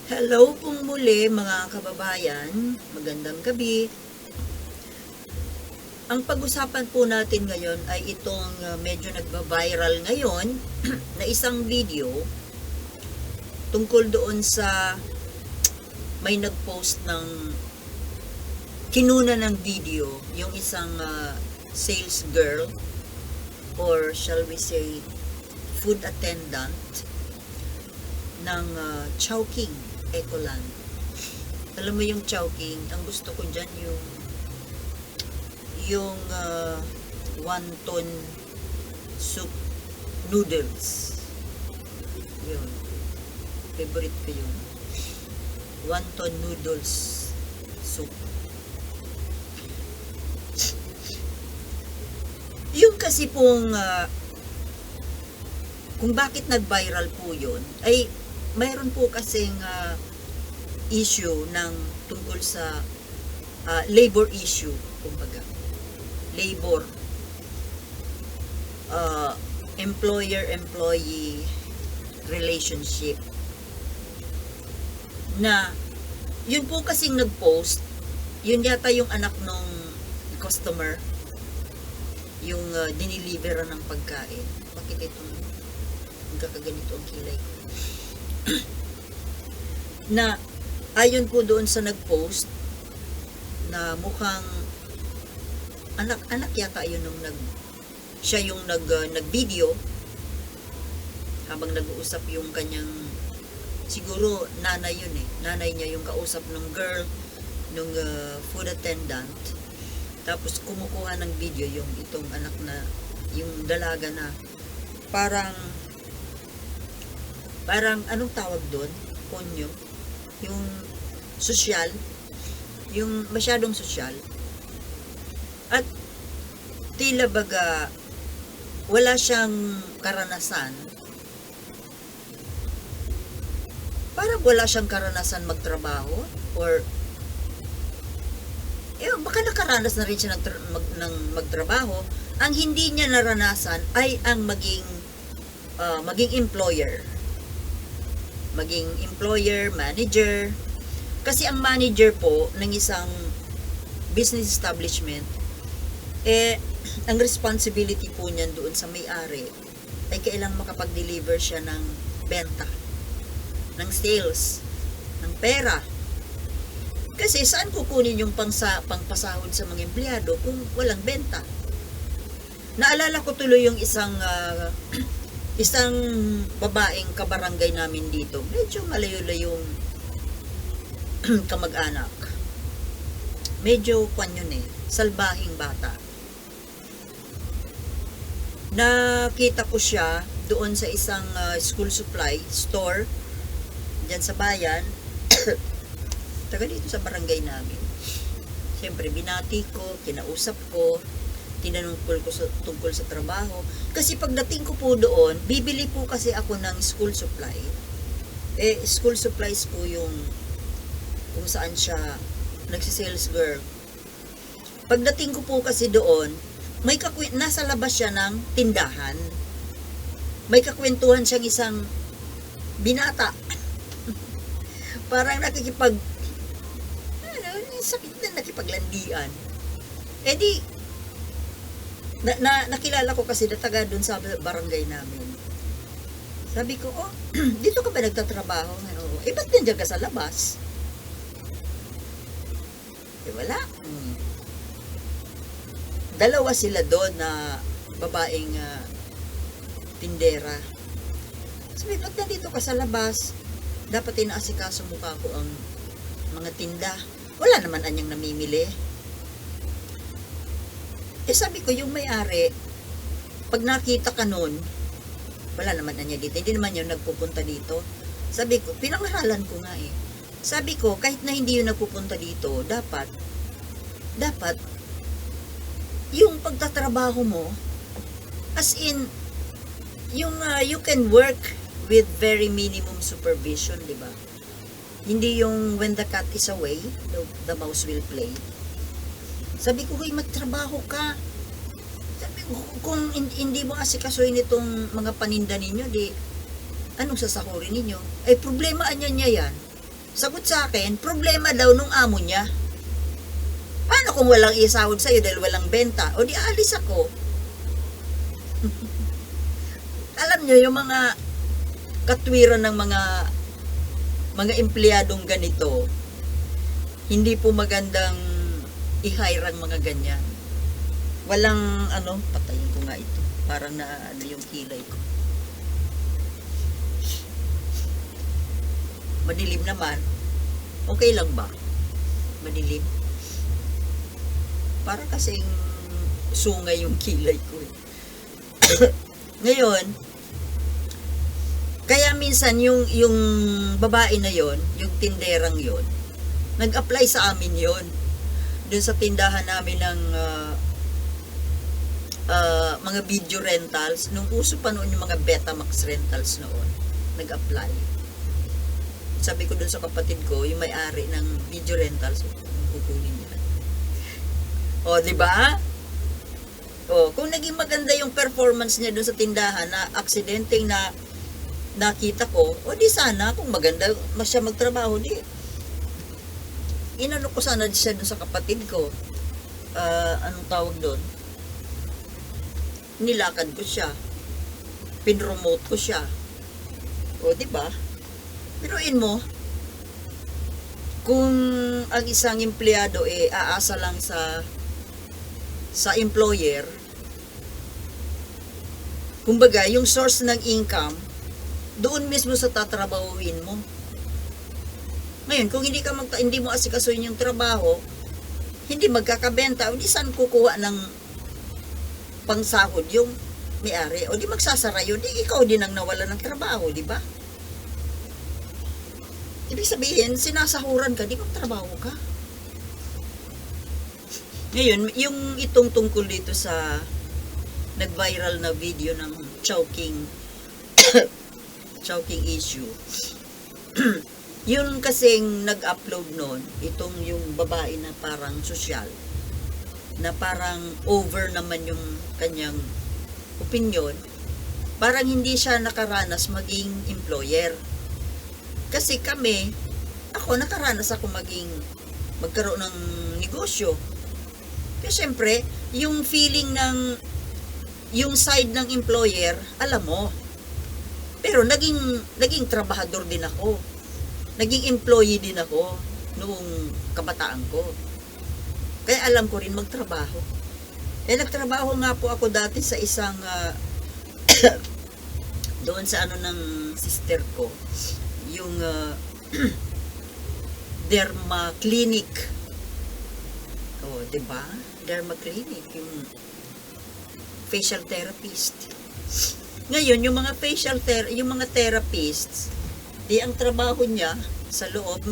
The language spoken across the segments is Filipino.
Hello pong muli mga kababayan, magandang gabi. Ang pag-usapan po natin ngayon ay itong medyo nagba-viral ngayon na isang video tungkol doon sa may nag-post ng kinuna ng video yung isang sales girl or shall we say food attendant ng Chowking Ecoland. Alam mo yung Chowking, ang gusto ko dyan yung wonton soup noodles. Yun. Favorite ko yun. Wonton noodles soup. Yung kasi pong kung bakit nag-viral po yun ay mayroon po kasing issue ng tungkol sa labor issue, kumbaga. Labor, employer-employee relationship. Na, yun po kasing nag-post, yun yata yung anak nung customer, yung dinilibera ng pagkain. Bakit itong kakaganito ang kilay ko? Na, ayon po doon sa nag-post, na mukhang anak yata yun nung siya yung nag-video habang nag-uusap yung kanyang, siguro nanay yun nanay niya yung kausap ng girl, nung food attendant, tapos kumukuha ng video yung itong anak na, yung dalaga na parang anong tawag doon? Konyo, yung sosyal, yung masyadong sosyal, at tila baga wala siyang karanasan, parang wala siyang karanasan magtrabaho, or baka nakaranas na rin siya ng magtrabaho. Ang hindi niya naranasan ay ang maging employer, manager. Kasi ang manager po ng isang business establishment, ang responsibility po niyan doon sa may-ari ay kailangang makapag-deliver siya ng benta, ng sales, ng pera. Kasi saan kukunin yung pangpasahod sa mga empleyado kung walang benta? Naalala ko tuloy yung isang babaeng kabarangay namin dito, medyo malayo-layong kamag-anak, medyo salbahing bata. Nakita ko siya doon sa isang school supply store dyan sa bayan, taga dito sa barangay namin. Siyempre binati ko, kinausap ko, tinanong ko tungkol sa trabaho. Kasi pagdating ko po doon, bibili po kasi ako ng school supply. School supplies po yung kung saan siya nagsisales girl. Pagdating ko po kasi doon, nasa labas siya ng tindahan. May kakwentuhan siyang isang binata. Parang sakit na nakipaglandian. Nakilala ko kasi na taga doon sa barangay namin. Sabi ko, dito ka ba nagtatrabaho? Ba't nandiyan ka sa labas? Wala. Dalawa sila doon na babaeng tindera. Sabi, ba't nandito ka sa labas? Dapat inaasikaso mukha ko ang mga tinda. Wala naman anyang namimili. Sabi ko, yung may-ari, pag nakita ka nun, wala naman anya dito. Hindi naman yun nagpupunta dito. Sabi ko, pinangaralan ko nga Sabi ko, kahit na hindi yun nagpupunta dito, dapat, yung pagtatrabaho mo, as in, yung you can work with very minimum supervision, di ba? Hindi yung when the cat is away, the mouse will play. Sabi ko, magtrabaho ka. Sabi ko, kung hindi mo asikasuhin itong mga paninda ninyo, di, anong sasahurin ninyo? Problema niya yan. Sagot sa akin, problema daw nung amo niya. Paano kung walang isahod sa'yo dahil walang benta? O di alis ako. Alam nyo, yung mga katwiran ng mga empleyadong ganito, hindi po magandang i-hire ang mga ganyan. Walang, patayin ko nga ito. Parang na, yung kilay ko. Madilim naman. Okay lang ba? Madilim. Para kasing sungay yung kilay ko eh. Ngayon, kaya minsan yung babae na yon, yung tinderang yon, nag-apply sa amin yon. Doon sa tindahan namin ng mga video rentals. Nung uso pa noon yung mga Betamax rentals noon, nag-apply. Sabi ko dun sa kapatid ko, yung may-ari ng video rentals, kukunin niya. O, di ba? O, kung naging maganda yung performance niya dun sa tindahan na aksidenteng na nakita ko, o di sana, kung maganda siya magtrabaho, di inano ko sana siya dun sa kapatid ko. Anong tawag doon? Nilakad ko siya. Pinromote ko siya. O, di ba? Piruin mo, kung ang isang empleyado aasa lang sa employer, kumbaga, yung source ng income, doon mismo sa tatrabahuin mo. Ngayon, kung hindi mo asikasuhin yung trabaho, hindi magkakabenta, o di saan kukuha ng pangsahod yung may-ari? O di magsasara yun, di ikaw din ang nawala ng trabaho, di ba? Ibig sabihin, sinasahuran ka, di magtrabaho ka. Ngayon, yung itong tungkol dito sa nag-viral na video ng choking issue, yun kasing nag-upload nun, itong yung babae na parang sosyal, na parang over naman yung kanyang opinion, parang hindi siya nakaranas maging employer. Kasi ako nakaranas ako magkaroon ng negosyo. Kasi syempre, yung feeling yung side ng employer, alam mo. Pero naging trabahador din ako. Naging employee din ako noong kabataan ko. Kaya alam ko rin magtrabaho. Nagtrabaho nga po ako dati sa isang doon sa ng sister ko, yung derma clinic. Oh, 'di ba? Derma clinic, yung facial therapist. Ngayon, yung mga yung mga therapists, di ang trabaho niya sa loob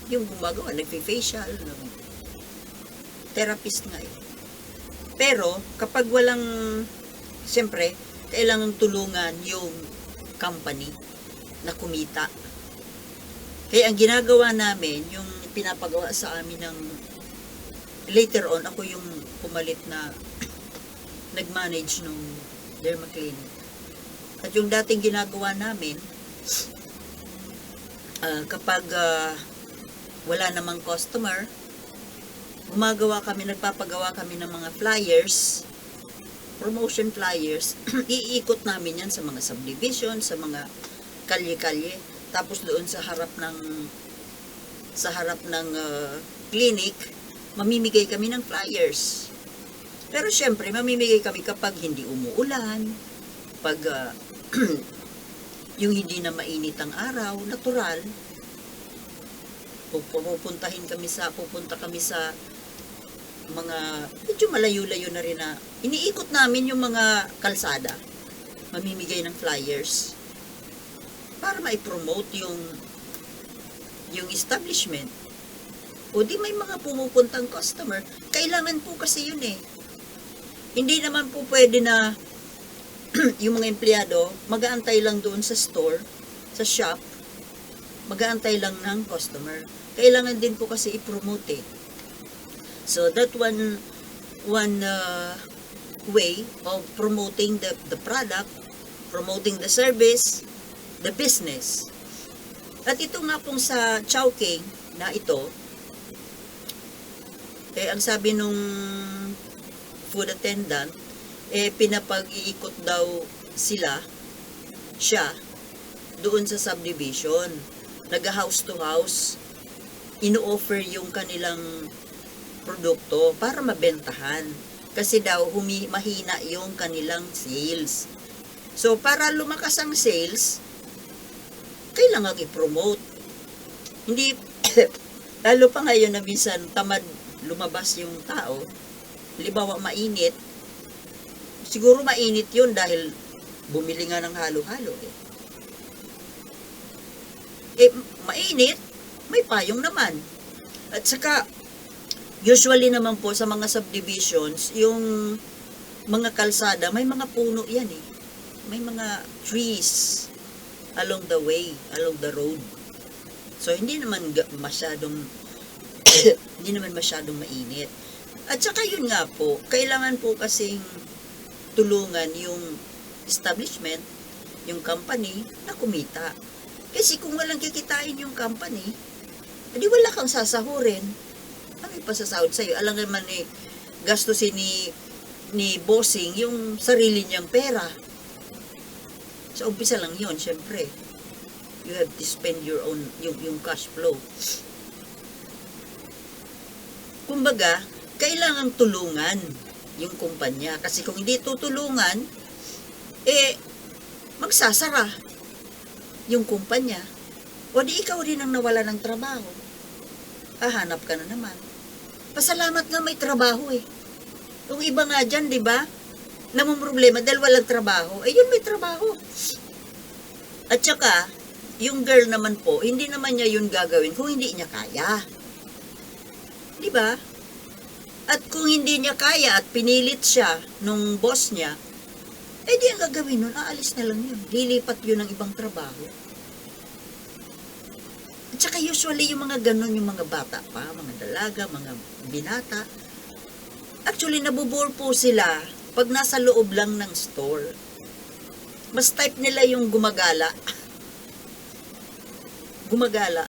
yung gumagawa, nagfi-facial, therapist nga eh. Pero kapag siyempre, kailangang tulungan yung company na kumita. Kaya ang ginagawa namin, yung pinapagawa sa amin later on, ako yung pumalit na nag-manage ng derma clinic. At yung dating ginagawa namin, kapag wala namang customer, nagpapagawa kami ng mga flyers, promotion flyers. Iikot namin yan sa mga subdivision, sa mga kalye-kalye, tapos doon sa harap ng clinic, mamimigay kami ng flyers. Pero syempre, mamimigay kami kapag hindi umuulan, pag yung hindi na mainit ang araw, natural. Pupunta kami sa mga medyo malayo-layo na rin na iniikot namin yung mga kalsada, mamimigay ng flyers para mai-promote yung establishment. O di may mga pumupuntang customer, kailangan po kasi yun eh. Hindi naman po pwede na yung mga empleyado mag-aantay lang doon sa store, sa shop, mag-aantay lang ng customer. Kailangan din po kasi i-promote eh. So that one way of promoting the product, promoting the service, the business. At ito nga pong sa Chowking na ito, ang sabi nung food attendant, pinapag-iikot daw siya, doon sa subdivision. Nag-house to house, ino-offer yung kanilang produkto para mabentahan. Kasi daw, mahina yung kanilang sales. So, para lumakas ang sales, kailangan i-promote. Hindi, lalo pa ngayon na minsan tamad lumabas yung tao, halimbawa mainit, siguro mainit yun dahil bumili nga ng halo-halo mainit, may payong naman. At saka, usually naman po sa mga subdivisions, yung mga kalsada, may mga puno yan may mga trees along the way, along the road. So, hindi naman masyadong mainit. At saka yun nga po, kailangan po kasing tulungan yung establishment, yung company na kumita. Kasi kung walang kikitain yung company, edi wala kang sasahurin. Ano yung pasasahod sa'yo? Alam naman gastusin ni bossing yung sarili niyang pera. So, umpisa lang yun, syempre. You have to spend your own, yung cash flow. Kumbaga, kailangan tulungan yung kumpanya. Kasi kung hindi tutulungan, magsasara yung kumpanya. O di ikaw rin ang nawala ng trabaho. Hahanap ka na naman. Pasalamat nga may trabaho Yung iba nga dyan, di ba? Namumroblema dahil walang trabaho. Yun may trabaho. At saka, yung girl naman po, hindi naman niya yun gagawin kung hindi niya kaya. Di ba? At kung hindi niya kaya at pinilit siya nung boss niya, di ang gagawin nun, aalis na lang yun. Lilipat yun ng ibang trabaho. At saka usually yung mga ganun, yung mga bata pa, mga dalaga, mga binata, actually nabubore po sila pag nasa loob lang ng store. Mas type nila yung gumagala. Gumagala.